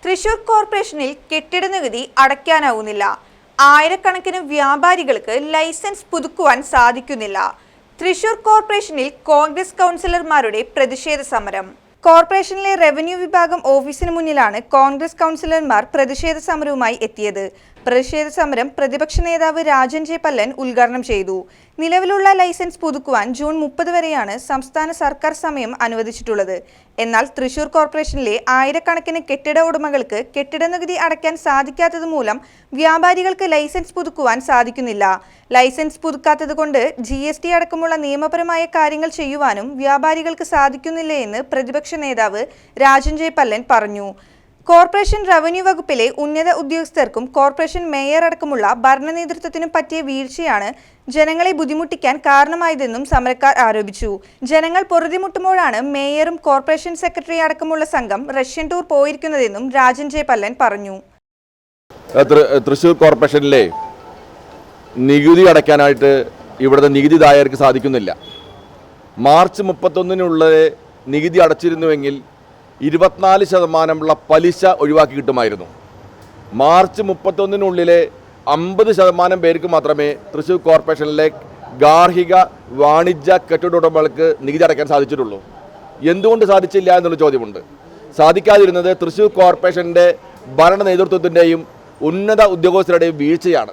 തൃശൂർ കോർപ്പറേഷനിൽ കെട്ടിട നികുതി അടയ്ക്കാനാവുന്നില്ല. ആയിരക്കണക്കിന് വ്യാപാരികൾക്ക് ലൈസൻസ് പുതുക്കുവാൻ സാധിക്കുന്നില്ല. തൃശൂർ കോർപ്പറേഷനിൽ കോൺഗ്രസ് കൗൺസിലർമാരുടെ പ്രതിഷേധ സമരം. കോർപ്പറേഷനിലെ റവന്യൂ വിഭാഗം ഓഫീസിന് മുന്നിലാണ് കോൺഗ്രസ് കൗൺസിലർമാർ പ്രതിഷേധ സമരവുമായി എത്തിയത്. പ്രതിഷേധ സമരം പ്രതിപക്ഷ നേതാവ് രാജൻ ജെ പല്ലൻ ഉദ്ഘാടനം ചെയ്തു. നിലവിലുള്ള ലൈസൻസ് പുതുക്കുവാൻ ജൂൺ 30 വരെയാണ് സംസ്ഥാന സർക്കാർ സമയം അനുവദിച്ചിട്ടുള്ളത്. എന്നാൽ തൃശൂർ കോർപ്പറേഷനിലെ ആയിരക്കണക്കിന് കെട്ടിട ഉടമകൾക്ക് കെട്ടിട നികുതി അടയ്ക്കാൻ സാധിക്കാത്തത് മൂലം വ്യാപാരികൾക്ക് ലൈസൻസ് പുതുക്കുവാൻ സാധിക്കുന്നില്ല. ലൈസൻസ് പുതുക്കാത്തത് കൊണ്ട് GST അടക്കമുള്ള നിയമപരമായ കാര്യങ്ങൾ ചെയ്യുവാനും വ്യാപാരികൾക്ക് സാധിക്കുന്നില്ല എന്ന് പ്രതിപക്ഷ നേതാവ് രാജൻ ജെ പല്ലൻ പറഞ്ഞു. കോർപ്പറേഷൻ റവന്യൂ വകുപ്പിലെ ഉന്നത ഉദ്യോഗസ്ഥർക്കും കോർപ്പറേഷൻ മേയർ അടക്കമുള്ള ഭരണ നേതൃത്വത്തിനും പറ്റിയ വീഴ്ചയാണ് ജനങ്ങളെ ബുദ്ധിമുട്ടിക്കാൻ കാരണമായതെന്നും സമരക്കാർ ആരോപിച്ചു. ജനങ്ങൾ പൊറുതിമുട്ടുമ്പോഴാണ് മേയറും കോർപ്പറേഷൻ സെക്രട്ടറി അടക്കമുള്ള സംഘം റഷ്യൻ ടൂർ പോയിരിക്കുന്നതെന്നും രാജൻ ജെ പല്ലൻ പറഞ്ഞു. തൃശൂർ കോർപ്പറേഷനിലെ നികുതി അടയ്ക്കാനായിട്ട് ഇവിടുത്തെ നികുതിദായകർക്ക് സാധിക്കുന്നില്ല. മാർച്ച് 31 നികുതി അടച്ചിരുന്നുവെങ്കിൽ 24% പലിശ ഒഴിവാക്കി കിട്ടുമായിരുന്നു. മാർച്ച് 31 50% പേർക്ക് മാത്രമേ തൃശ്ശൂർ കോർപ്പറേഷനിലെ ഗാർഹിക വാണിജ്യ കെട്ടിട ഉടമകൾക്ക് നികുതി അടയ്ക്കാൻ സാധിച്ചിട്ടുള്ളൂ. എന്തുകൊണ്ട് സാധിച്ചില്ല എന്നുള്ള ചോദ്യമുണ്ട്. സാധിക്കാതിരുന്നത് തൃശ്ശൂർ കോർപ്പറേഷൻ്റെ ഭരണ നേതൃത്വത്തിൻ്റെയും ഉന്നത ഉദ്യോഗസ്ഥരുടെയും വീഴ്ചയാണ്.